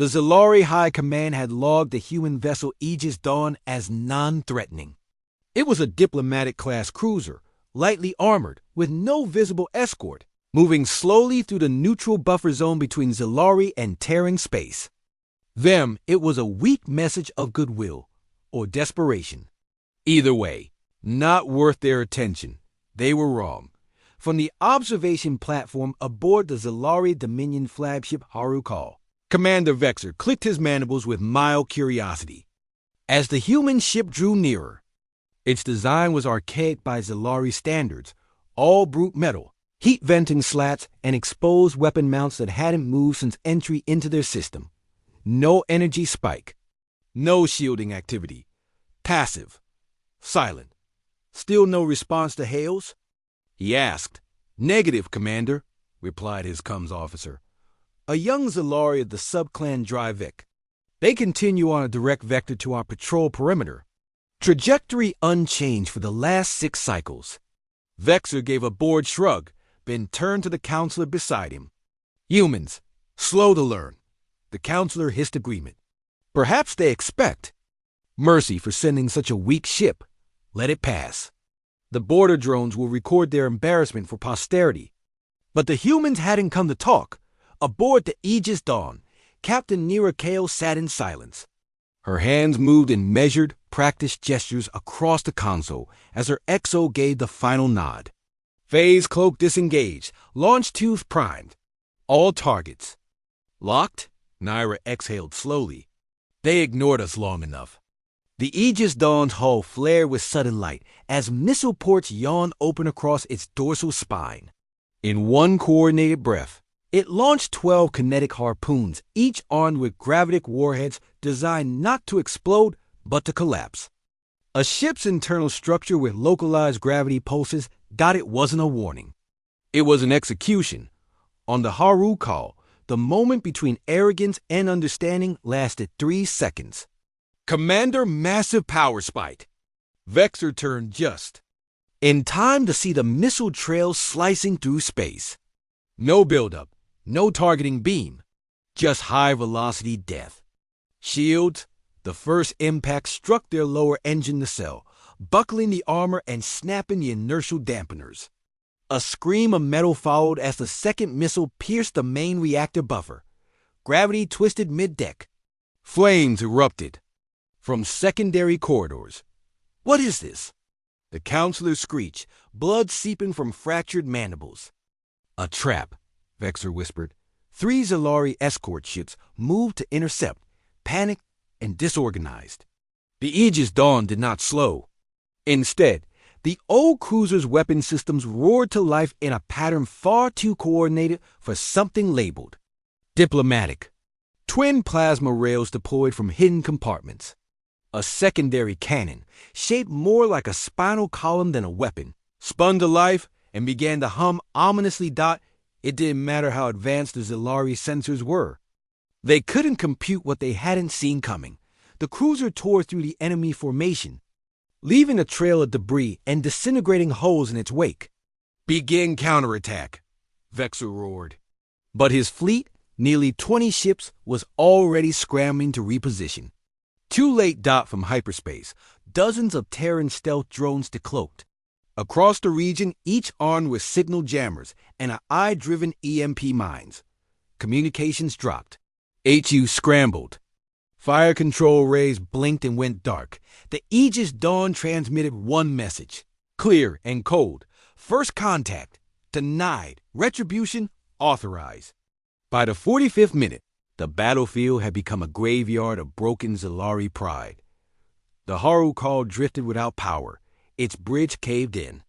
The Zalari High Command had logged the human vessel Aegis Dawn as non-threatening. It was a diplomatic-class cruiser, lightly armored, with no visible escort, moving slowly through the neutral buffer zone between Zalari and Terran space. Them, it was a weak message of goodwill, or desperation. Either way, not worth their attention. They were wrong. From the observation platform aboard the Zalari Dominion flagship Harukal, Commander Vexer clicked his mandibles with mild curiosity. As the human ship drew nearer, its design was archaic by Zalari standards, all brute metal, heat venting slats, and exposed weapon mounts that hadn't moved since entry into their system. No energy spike. No shielding activity. Passive. Silent. Still no response to hails? He asked. Negative, Commander, replied his comms officer, a young Zalari of the subclan Dryvik. They continue on a direct vector to our patrol perimeter. Trajectory unchanged for the last 6 cycles. Vexer gave a bored shrug, then turned to the counselor beside him. Humans, slow to learn. The counselor hissed agreement. Perhaps they expect mercy for sending such a weak ship. Let it pass. The border drones will record their embarrassment for posterity. But the humans hadn't come to talk. Aboard the Aegis Dawn, Captain Nira Kale sat in silence. Her hands moved in measured, practiced gestures across the console as her XO gave the final nod. Phase cloak disengaged, launch tubes primed. All targets locked. Nira exhaled slowly. They ignored us long enough. The Aegis Dawn's hull flared with sudden light as missile ports yawned open across its dorsal spine. In one coordinated breath, it launched 12 kinetic harpoons, each armed with gravitic warheads designed not to explode, but to collapse. A ship's internal structure with localized gravity pulses got it wasn't a warning. It was an execution. On the Harukal, the moment between arrogance and understanding lasted 3 seconds. Commander, massive power spike. Vexer turned just in time to see the missile trail slicing through space. No buildup, no targeting beam, just high-velocity death. Shields, the first impact struck their lower engine nacelle, buckling the armor and snapping the inertial dampeners. A scream of metal followed as the second missile pierced the main reactor buffer. Gravity twisted mid-deck. Flames erupted from secondary corridors. What is this? The counselor screeched, blood seeping from fractured mandibles. A trap, Vexer whispered. 3 Zalari escort ships moved to intercept, panicked and disorganized. The Aegis Dawn did not slow. Instead, the old cruiser's weapon systems roared to life in a pattern far too coordinated for something labeled diplomatic. Twin plasma rails deployed from hidden compartments. A secondary cannon, shaped more like a spinal column than a weapon, spun to life and began to hum ominously. It didn't matter how advanced the Zalari sensors were. They couldn't compute what they hadn't seen coming. The cruiser tore through the enemy formation, leaving a trail of debris and disintegrating holes in its wake. Begin counterattack, Vexer roared. But his fleet, nearly 20 ships, was already scrambling to reposition. Too late. From hyperspace, dozens of Terran stealth drones decloaked. Across the region, each armed with signal jammers and AI-driven EMP mines. Communications dropped. HU scrambled. Fire control rays blinked and went dark. The Aegis Dawn transmitted one message, clear and cold. First contact, denied. Retribution, authorized. By the 45th minute, the battlefield had become a graveyard of broken Zalari pride. The Harukal drifted without power. Its bridge caved in.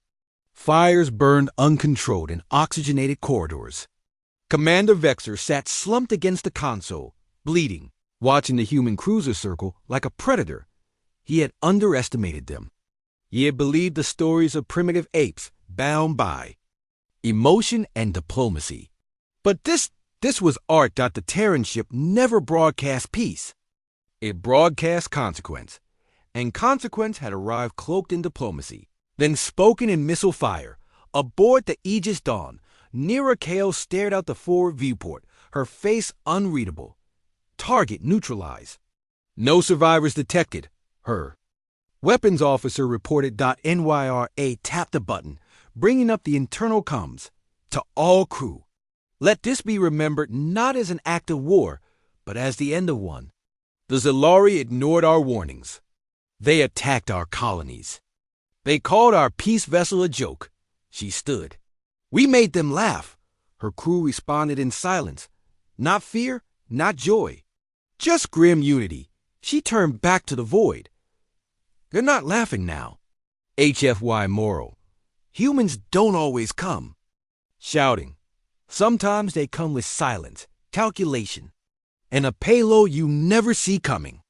Fires burned uncontrolled in oxygenated corridors. Commander Vexer sat slumped against the console, bleeding, watching the human cruiser circle like a predator. He had underestimated them. He had believed the stories of primitive apes bound by emotion and diplomacy. But this was art. The Terran ship never broadcast peace. It broadcast consequence. And consequence had arrived cloaked in diplomacy, then spoken in missile fire. Aboard the Aegis Dawn, Nira Kale stared out the forward viewport, her face unreadable. Target neutralized. No survivors detected. Her. Weapons officer reported. NYRA tapped a button, bringing up the internal comms. To all crew. Let this be remembered not as an act of war, but as the end of one. The Zalari ignored our warnings. They attacked our colonies. They called our peace vessel a joke. She stood. We made them laugh. Her crew responded in silence. Not fear, not joy. Just grim unity. She turned back to the void. They're not laughing now. HFY moral. Humans don't always come. Shouting. Sometimes they come with silence, calculation, and a payload you never see coming.